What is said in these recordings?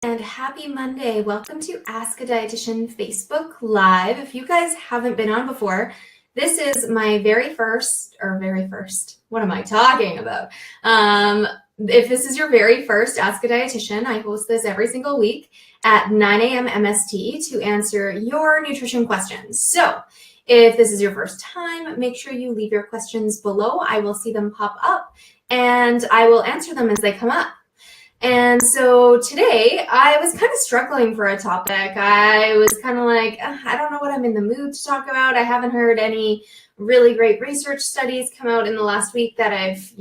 And happy Monday. Welcome to Ask a Dietitian Facebook Live. If you guys haven't been on before, this is my very first, what am I talking about? If this is your very first Ask a Dietitian, I host this every single week at 9 a.m. MST to answer your nutrition questions. So if this is your first time, make sure you leave your questions below. I will see them pop up and I will answer them as they come up. And so today I was kind of struggling for a topic. I was kind of like, I don't know what I'm in the mood to talk about. I haven't heard any really great research studies come out in the last week that I've,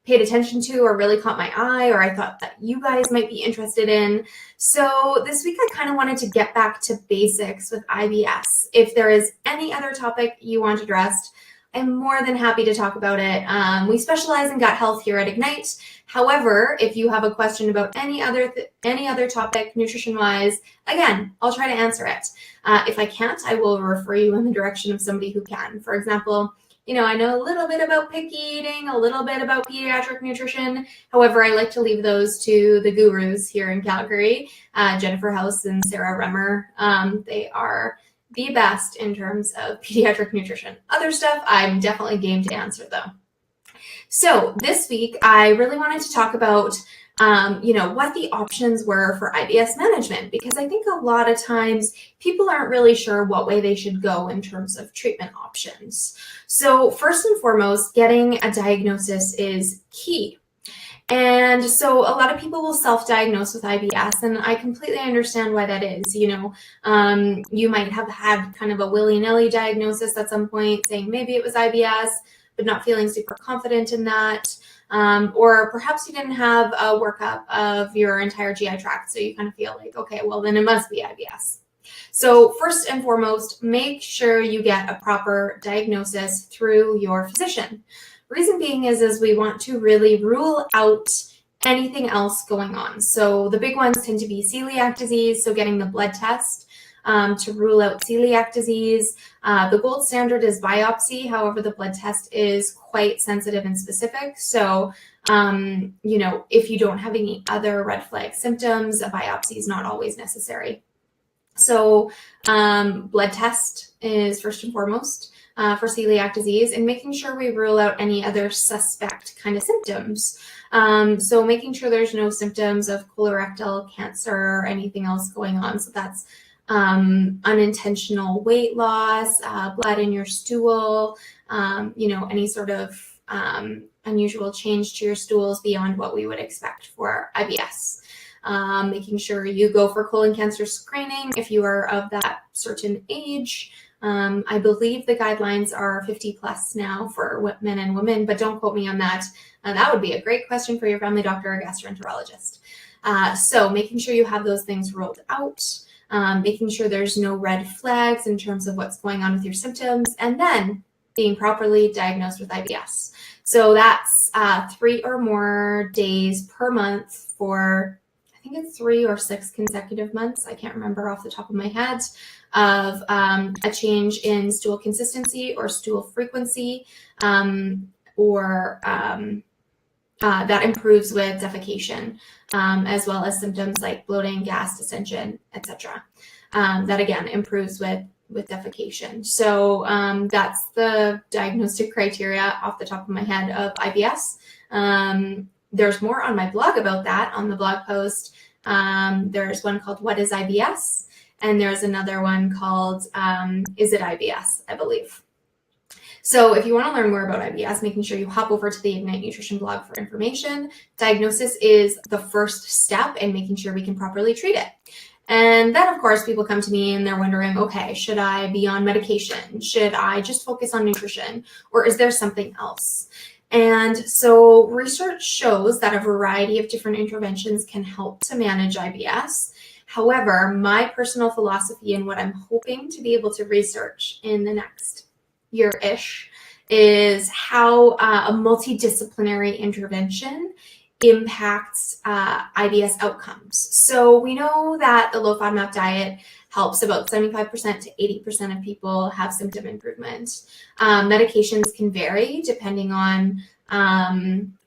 paid attention to or really caught my eye, or I thought that you guys might be interested in. So this week I kind of wanted to get back to basics with IBS. If there is any other topic you want addressed, I'm more than happy to talk about it. We specialize in gut health here at Ignite. However, if you have a question about any other topic, nutrition-wise, again, I'll try to answer it. If I can't, I will refer you in the direction of somebody who can. For example, I know a little bit about picky eating, a little bit about pediatric nutrition. However, I like to leave those to the gurus here in Calgary, Jennifer House and Sarah Remmer. They are the best in terms of pediatric nutrition. Other stuff, I'm definitely game to answer though. So this week, I really wanted to talk about, what the options were for IBS management, because I think a lot of times people aren't really sure what way they should go in terms of treatment options. So first and foremost, getting a diagnosis is key. And so a lot of people will self-diagnose with IBS, and I completely understand why that is. You might have had kind of a willy-nilly diagnosis at some point saying maybe it was IBS, but not feeling super confident in that. Or perhaps you didn't have a workup of your entire GI tract, so you kind of feel like, okay, well then it must be IBS. So first and foremost, make sure you get a proper diagnosis through your physician. Reason being is we want to really rule out anything else going on. So the big ones tend to be celiac disease, so getting the blood test to rule out celiac disease. The gold standard is biopsy. However, the blood test is quite sensitive and specific. So, if you don't have any other red flag symptoms, a biopsy is not always necessary. So blood test is first and foremost for celiac disease, and making sure we rule out any other suspect kind of symptoms. So making sure there's no symptoms of colorectal cancer or anything else going on. So that's unintentional weight loss, blood in your stool, any sort of unusual change to your stools beyond what we would expect for IBS. Making sure you go for colon cancer screening if you are of that certain age. I believe the guidelines are 50 plus now for men and women, but don't quote me on that. That would be a great question for your family doctor or gastroenterologist. So making sure you have those things ruled out. Making sure there's no red flags in terms of what's going on with your symptoms, and then being properly diagnosed with IBS. So that's 3 or more days per month for, I think it's 3 or 6 consecutive months, I can't remember off the top of my head, of a change in stool consistency or stool frequency, that improves with defecation, as well as symptoms like bloating, gas, distension, etc. That again improves with defecation. So that's the diagnostic criteria off the top of my head of IBS. There's more on my blog about that on the blog post. There's one called What is IBS? And there's another one called Is it IBS, I believe. So if you want to learn more about IBS, making sure you hop over to the Ignite Nutrition blog for information. Diagnosis is the first step in making sure we can properly treat it. And then, of course, people come to me and they're wondering, okay, should I be on medication? Should I just focus on nutrition? Or is there something else? And so research shows that a variety of different interventions can help to manage IBS. However, my personal philosophy and what I'm hoping to be able to research in the next year-ish is how a multidisciplinary intervention impacts IBS outcomes. So we know that the low FODMAP diet helps about 75% to 80% of people have symptom improvement. Medications can vary depending on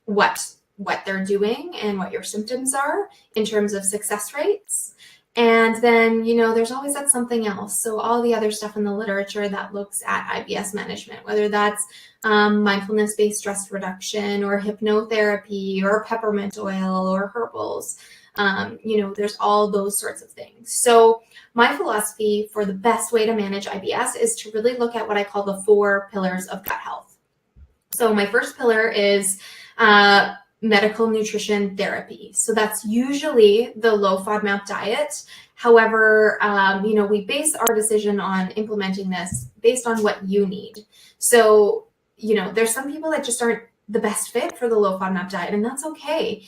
what what they're doing and what your symptoms are in terms of success rates. And then, there's always that something else. So all the other stuff in the literature that looks at IBS management, whether that's mindfulness-based stress reduction or hypnotherapy or peppermint oil or herbals, there's all those sorts of things. So my philosophy for the best way to manage IBS is to really look at what I call the 4 pillars of gut health. So my first pillar is medical nutrition therapy. So that's usually the low FODMAP diet. However, we base our decision on implementing this based on what you need. So, there's some people that just aren't the best fit for the low FODMAP diet, and that's okay.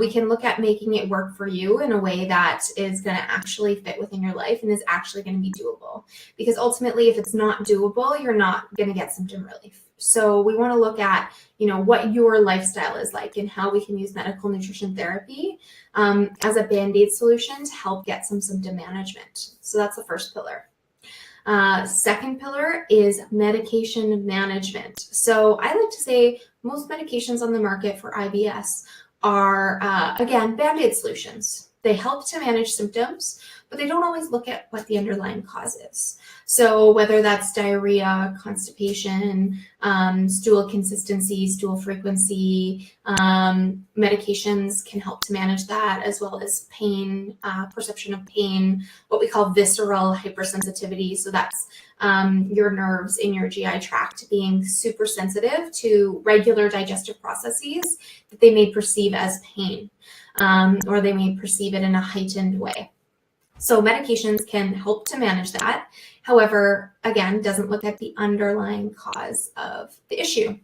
We can look at making it work for you in a way that is going to actually fit within your life and is actually going to be doable. Because ultimately, if it's not doable, you're not going to get symptom relief. So we want to look at, what your lifestyle is like and how we can use medical nutrition therapy as a Band-Aid solution to help get some symptom management. So that's the first pillar. Second pillar is medication management. So I like to say most medications on the market for IBS are, again, Band-Aid solutions. They help to manage symptoms, but they don't always look at what the underlying cause is. So whether that's diarrhea, constipation, stool consistency, stool frequency, medications can help to manage that, as well as pain, perception of pain, what we call visceral hypersensitivity. So that's your nerves in your GI tract being super sensitive to regular digestive processes that they may perceive as pain, or they may perceive it in a heightened way. So medications can help to manage that. However, again, doesn't look at the underlying cause of the issue.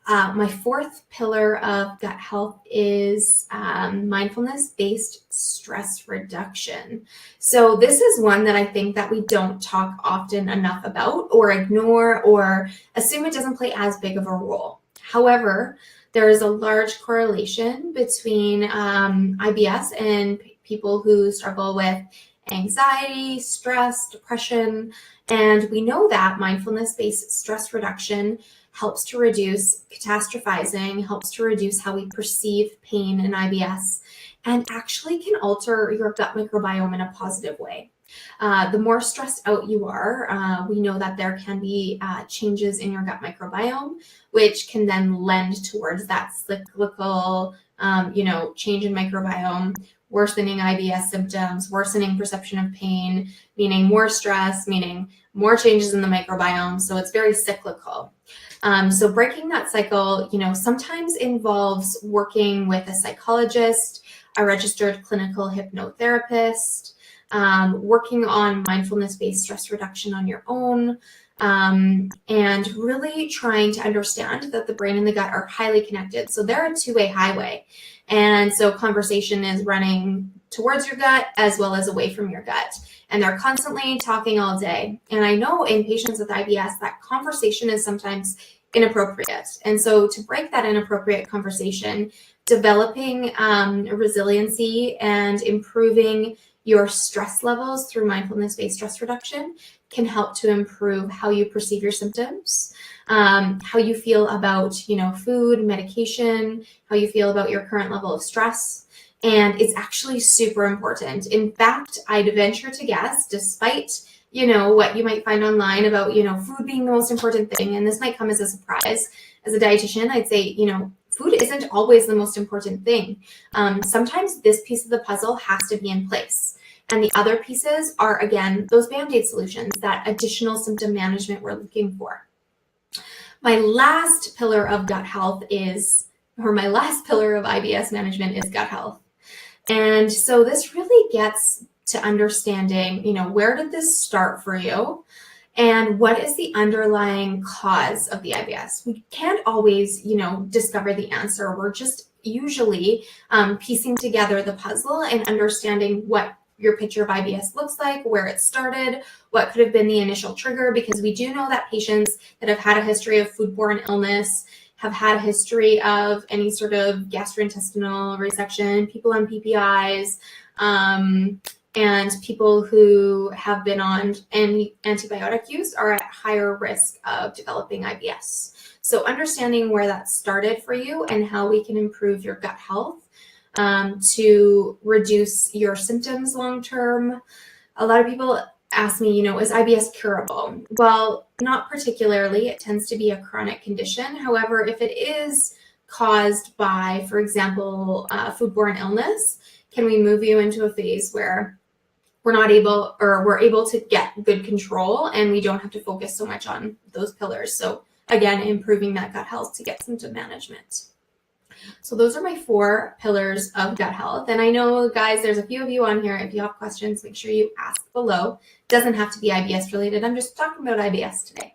My fourth pillar of gut health is mindfulness-based stress reduction. So this is one that I think that we don't talk often enough about or ignore or assume it doesn't play as big of a role. However, there is a large correlation between IBS and people who struggle with anxiety, stress, depression, and we know that mindfulness-based stress reduction helps to reduce catastrophizing, helps to reduce how we perceive pain in IBS, and actually can alter your gut microbiome in a positive way. The more stressed out you are, we know that there can be changes in your gut microbiome, which can then lend towards that cyclical, change in microbiome, worsening IBS symptoms, worsening perception of pain, meaning more stress, meaning more changes in the microbiome. So it's very cyclical. So breaking that cycle, sometimes involves working with a psychologist, a registered clinical hypnotherapist, working on mindfulness-based stress reduction on your own, and really trying to understand that the brain and the gut are highly connected. So they're a two-way highway. And so conversation is running towards your gut as well as away from your gut. And they're constantly talking all day. And I know in patients with IBS, that conversation is sometimes inappropriate. And so to break that inappropriate conversation, developing resiliency and improving your stress levels through mindfulness-based stress reduction can help to improve how you perceive your symptoms, how you feel about, food, medication, how you feel about your current level of stress. And it's actually super important. In fact, I'd venture to guess, despite, what you might find online about, food being the most important thing, and this might come as a surprise, as a dietitian, I'd say, food isn't always the most important thing. Sometimes this piece of the puzzle has to be in place. And the other pieces are, again, those Band-Aid solutions, that additional symptom management we're looking for. My last pillar of gut health my last pillar of IBS management is gut health. And so this really gets to understanding, where did this start for you? And what is the underlying cause of the IBS? We can't always, discover the answer. We're just usually piecing together the puzzle and understanding what your picture of IBS looks like, where it started, what could have been the initial trigger, because we do know that patients that have had a history of foodborne illness, have had a history of any sort of gastrointestinal resection, people on PPIs, and people who have been on any antibiotic use are at higher risk of developing IBS. So understanding where that started for you and how we can improve your gut health to reduce your symptoms long term. A lot of people ask me, is IBS curable? Well, not particularly. It tends to be a chronic condition. However, if it is caused by, for example, foodborne illness, can we move you into a phase where we're able to get good control and we don't have to focus so much on those pillars? So again, improving that gut health to get symptom management. So those are my 4 pillars of gut health. And I know, guys, there's a few of you on here. If you have questions, make sure you ask below. It doesn't have to be IBS related. I'm just talking about IBS today.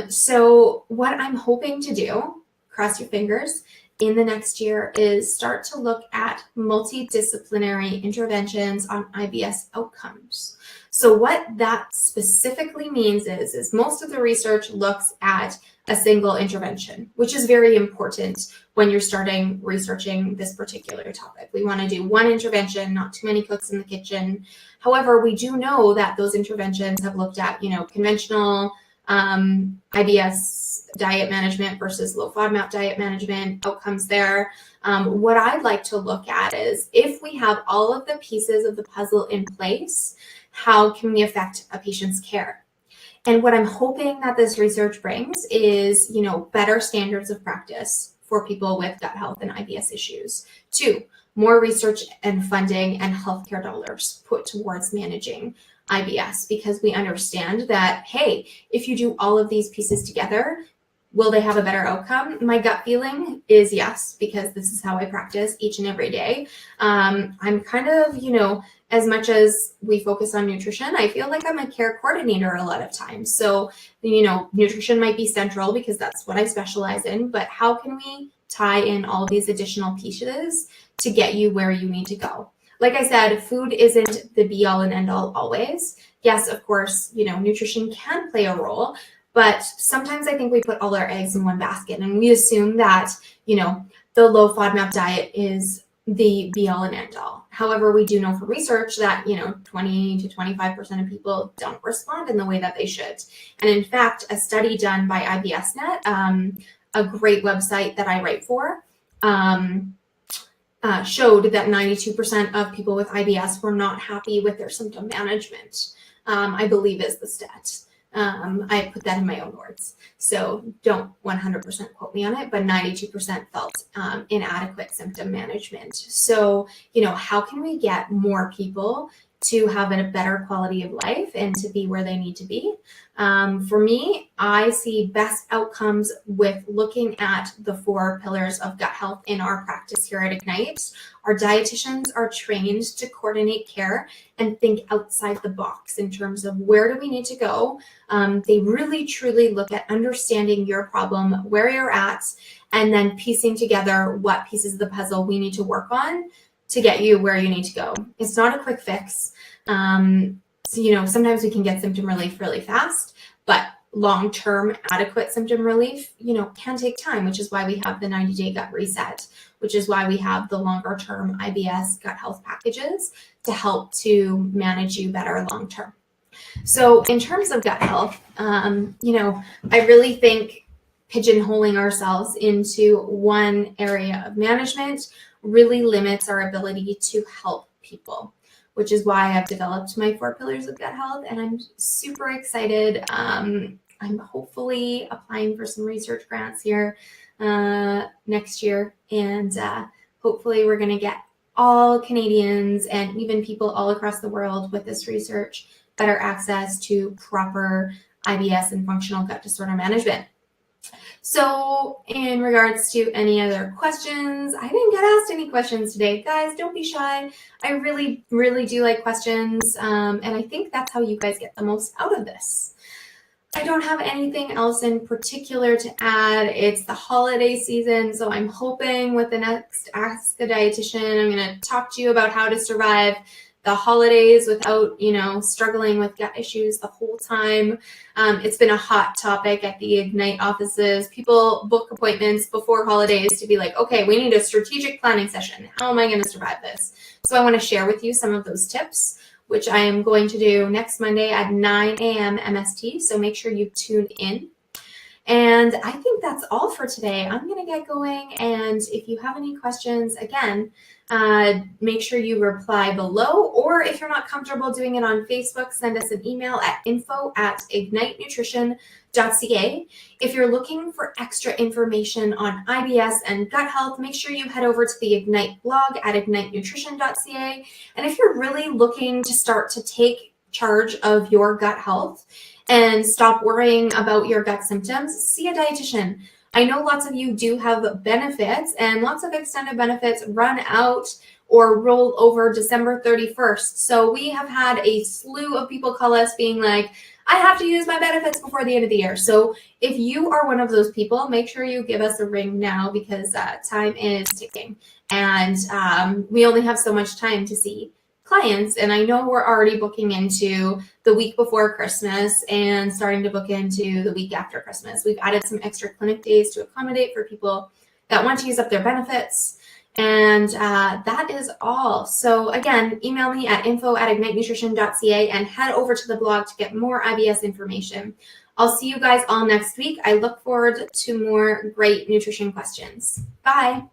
So what I'm hoping to do, cross your fingers, in the next year is start to look at multidisciplinary interventions on IBS outcomes. So what that specifically means is most of the research looks at a single intervention, which is very important when you're starting researching this particular topic. We want to do one intervention, not too many cooks in the kitchen. However, we do know that those interventions have looked at, conventional IBS diet management versus low FODMAP diet management outcomes there. What I'd like to look at is if we have all of the pieces of the puzzle in place, how can we affect a patient's care? And what I'm hoping that this research brings is, better standards of practice for people with gut health and IBS issues. 2, more research and funding and healthcare dollars put towards managing IBS, because we understand that, hey, if you do all of these pieces together, will they have a better outcome? My gut feeling is yes, because this is how I practice each and every day. I'm kind of, as much as we focus on nutrition, I feel like I'm a care coordinator a lot of times. So, nutrition might be central because that's what I specialize in, but how can we tie in all these additional pieces to get you where you need to go? Like I said, food isn't the be all and end all always. Yes, of course, nutrition can play a role, but sometimes I think we put all our eggs in one basket and we assume that, the low FODMAP diet is the be all and end all. However, we do know from research that, 20 to 25% of people don't respond in the way that they should. And in fact, a study done by IBSnet, a great website that I write for, showed that 92% of people with IBS were not happy with their symptom management, I believe is the stat. I put that in my own words, so don't 100% quote me on it, but 92% felt inadequate symptom management. So, how can we get more people to have a better quality of life and to be where they need to be? For me, I see best outcomes with looking at the 4 pillars of gut health in our practice here at Ignite. Our dietitians are trained to coordinate care and think outside the box in terms of where do we need to go. They really, truly look at understanding your problem, where you're at, and then piecing together what pieces of the puzzle we need to work on to get you where you need to go. It's not a quick fix. So, sometimes we can get symptom relief really fast, but long-term adequate symptom relief, can take time, which is why we have the 90-day gut reset, which is why we have the longer-term IBS gut health packages to help to manage you better long-term. So in terms of gut health, I really think pigeonholing ourselves into one area of management really limits our ability to help people, which is why I've developed my 4 pillars of gut health, and I'm super excited. I'm hopefully applying for some research grants here next year, and hopefully we're going to get all Canadians and even people all across the world with this research better access to proper IBS and functional gut disorder management. So in regards to any other questions, I didn't get asked any questions today. Guys, don't be shy. I really, really do like questions. And I think that's how you guys get the most out of this. I don't have anything else in particular to add. It's the holiday season, so I'm hoping with the next Ask a Dietitian, I'm going to talk to you about how to survive the holidays without, struggling with gut issues the whole time. It's been a hot topic at the Ignite offices. People book appointments before holidays to be like, okay, we need a strategic planning session. How am I going to survive this? So I want to share with you some of those tips, which I am going to do next Monday at 9 a.m. MST. So make sure you tune in. And I think that's all for today. I'm going to get going. And if you have any questions, again, make sure you reply below. Or if you're not comfortable doing it on Facebook, send us an email at info@ignitenutrition.ca. If you're looking for extra information on IBS and gut health, make sure you head over to the Ignite blog at ignitenutrition.ca. And if you're really looking to start to take charge of your gut health and stop worrying about your gut symptoms, see a dietitian. I know lots of you do have benefits, and lots of extended benefits run out or roll over December 31st. So we have had a slew of people call us being like, I have to use my benefits before the end of the year. So if you are one of those people, make sure you give us a ring now, because time is ticking. And we only have so much time to see clients, and I know we're already booking into the week before Christmas and starting to book into the week after Christmas. We've added some extra clinic days to accommodate for people that want to use up their benefits, and that is all. So again, email me at info@ignitenutrition.ca and head over to the blog to get more IBS information. I'll see you guys all next week. I look forward to more great nutrition questions. Bye.